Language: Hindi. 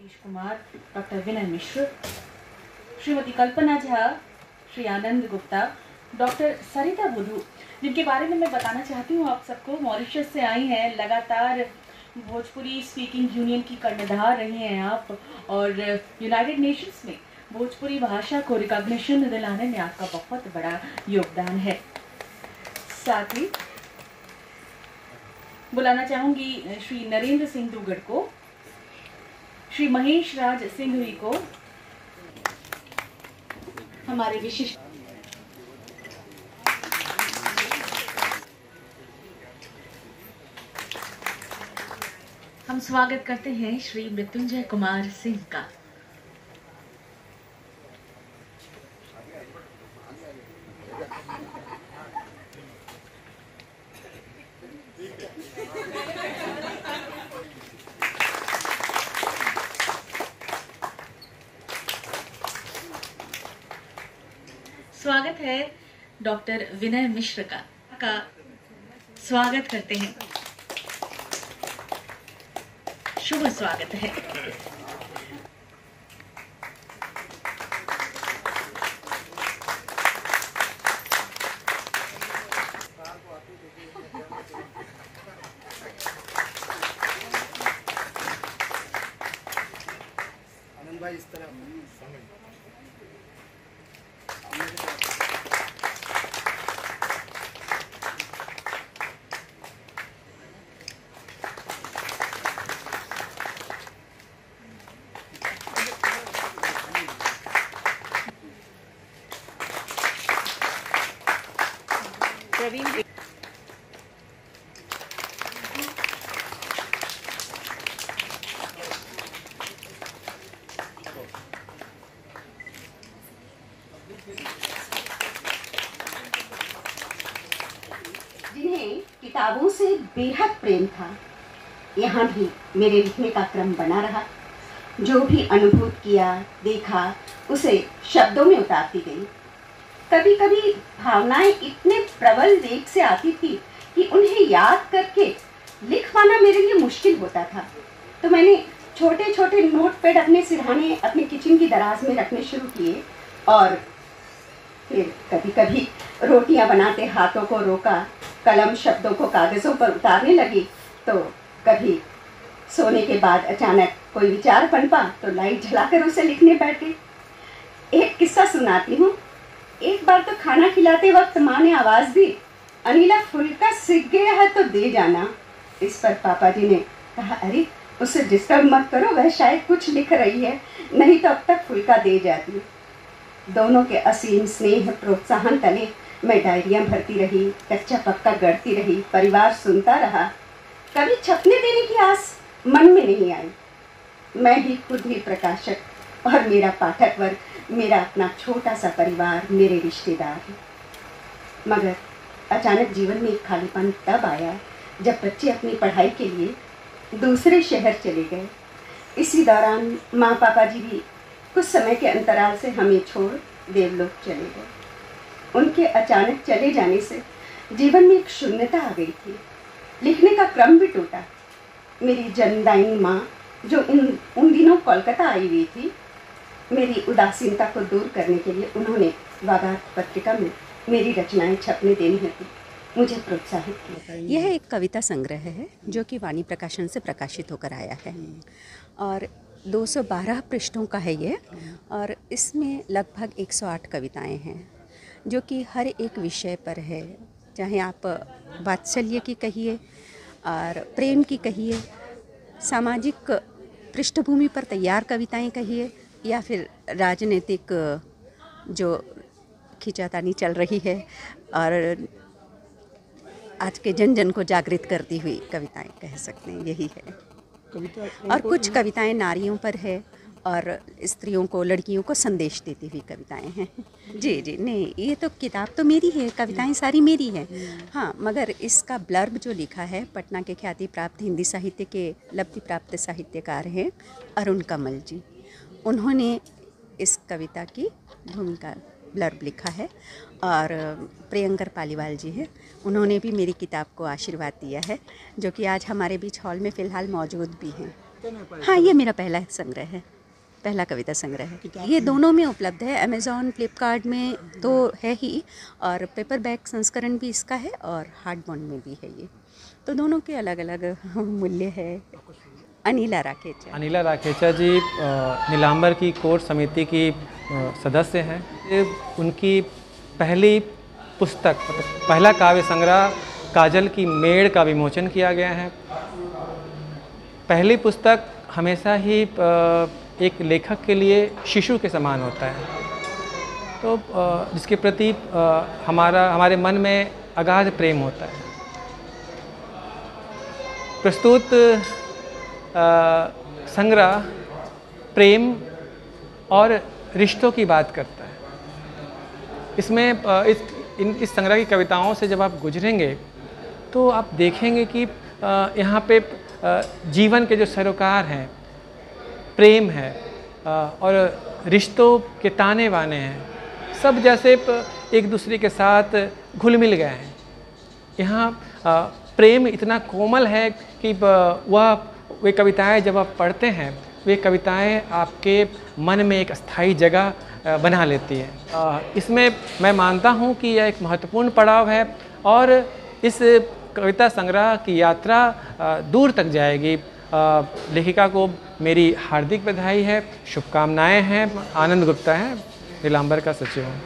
सतीश कुमार, डॉक्टर विनय मिश्र, श्रीमती कल्पना झा, श्री आनंद गुप्ता, डॉक्टर सरिता बुधू, जिनके बारे में मैं बताना चाहती हूँ आप सबको। मॉरिशस से आई हैं, लगातार भोजपुरी स्पीकिंग यूनियन की कर्णधार रही हैं आप, और यूनाइटेड नेशंस में भोजपुरी भाषा को रिकॉग्निशन दिलाने में आपका बहुत बड़ा योगदान है। साथ ही बुलाना चाहूंगी श्री नरेंद्र सिंह दुगड़ को, श्री महेश राज सिंघवी को, हमारे विशिष्ट हम स्वागत करते हैं श्री मृत्युंजय कुमार सिंह का। स्वागत है डॉक्टर विनय मिश्र का स्वागत करते हैं। शुभ स्वागत है। आनंद भाई इस तरह प्रवीण जिन्हें किताबों से बेहद प्रेम था, यहाँ भी मेरे लिखने का क्रम बना रहा। जो भी अनुभूत किया, देखा, उसे शब्दों में उतारती गई। कभी कभी भावनाएं इतने प्रबल वेग से आती थी कि उन्हें याद करके लिख पाना मेरे लिए मुश्किल होता था। तो मैंने छोटे छोटे नोटपैड अपने सिरहाने अपने किचन की दराज में रखने शुरू किए, और फिर कभी कभी रोटियां बनाते हाथों को रोका, कलम शब्दों को कागज़ों पर उतारने लगी। तो कभी सोने के बाद अचानक कोई विचार पनपा तो लाइट जलाकर उसे लिखने बैठ गई। एक किस्सा सुनाती हूँ। एक बार तो खाना खिलाते वक्त माँ ने आवाज़ दी, अनिला फुल्का सिक गया है तो दे जाना। इस पर पापा जी ने कहा, अरे उसे डिस्टर्ब मत करो, वह शायद कुछ लिख रही है, नहीं तो अब तक फुल्का दे जाती। दोनों के असीम स्नेह प्रोत्साहन तले मैं डायरियाँ भरती रही, कच्चा पक्का गढ़ती रही, परिवार सुनता रहा। कभी छपने देने की आस मन में नहीं आई। मैं भी खुद ही प्रकाशक और मेरा पाठक वर्ग, मेरा अपना छोटा सा परिवार, मेरे रिश्तेदार हैं। मगर अचानक जीवन में एक खालीपन तब आया जब बच्चे अपनी पढ़ाई के लिए दूसरे शहर चले गए। इसी दौरान माँ पापा जी भी कुछ समय के अंतराल से हमें छोड़ देवलोक चले गए। उनके अचानक चले जाने से जीवन में एक शून्यता आ गई थी। लिखने का क्रम भी टूटा। मेरी जन्मदायिनी माँ जो उन दिनों कोलकाता आई हुई थी, मेरी उदासीनता को दूर करने के लिए उन्होंने वागार्थ पत्रिका में मेरी रचनाएं छपने देनी हेतु मुझे प्रोत्साहित किया। यह एक कविता संग्रह है जो कि वाणी प्रकाशन से प्रकाशित होकर आया है, और 212 पृष्ठों का है ये, और इसमें लगभग 108 कविताएं हैं जो कि हर एक विषय पर है। चाहे आप वात्सल्य की कहिए और प्रेम की कहिए, सामाजिक पृष्ठभूमि पर तैयार कविताएं कहिए, या फिर राजनीतिक जो खींचातानी चल रही है और आज के जन जन को जागृत करती हुई कविताएं कह सकते हैं, यही है। और कुछ कविताएं नारियों पर है और स्त्रियों को, लड़कियों को संदेश देती हुई कविताएं हैं। जी जी, नहीं, ये तो किताब तो मेरी है, कविताएं सारी मेरी हैं। हाँ, मगर इसका ब्लर्ब जो लिखा है, पटना के ख्याति प्राप्त हिंदी साहित्य के लब्धि प्राप्त साहित्यकार हैं अरुण कमल जी, उन्होंने इस कविता की भूमिका ब्लर्ब लिखा है। और प्रियंकर पालीवाल जी हैं, उन्होंने भी मेरी किताब को आशीर्वाद दिया है, जो कि आज हमारे बीच हॉल में फ़िलहाल मौजूद भी हैं। हाँ, ये मेरा पहला संग्रह है, पहला कविता संग्रह है। ये दोनों में उपलब्ध है, अमेज़ॉन, फ्लिपकार्ट में तो है ही, और पेपरबैक संस्करण भी इसका है और हार्डबाउंड में भी है ये, तो दोनों के अलग अलग मूल्य है। अनिला राखेचा जी नीलांबर की कोर समिति की सदस्य हैं। ये उनकी पहली पुस्तक, मतलब पहला काव्य संग्रह काजल की मेड़ का विमोचन किया गया है। पहली पुस्तक हमेशा ही एक लेखक के लिए शिशु के समान होता है, तो जिसके प्रति हमारे मन में अगाध प्रेम होता है। प्रस्तुत संग्रह प्रेम और रिश्तों की बात करता है। इसमें इस संग्रह की कविताओं से जब आप गुजरेंगे तो आप देखेंगे कि यहाँ पे जीवन के जो सरोकार हैं, प्रेम है और रिश्तों के ताने बाने हैं, सब जैसे एक दूसरे के साथ घुल मिल गए हैं। यहाँ प्रेम इतना कोमल है कि वे कविताएं जब आप पढ़ते हैं, वे कविताएं आपके मन में एक अस्थायी जगह बना लेती हैं। इसमें मैं मानता हूँ कि यह एक महत्वपूर्ण पड़ाव है और इस कविता संग्रह की यात्रा दूर तक जाएगी। लेखिका को मेरी हार्दिक बधाई है, शुभकामनाएं हैं। आनंद गुप्ता है, नीलांबर का सचिव हूँ।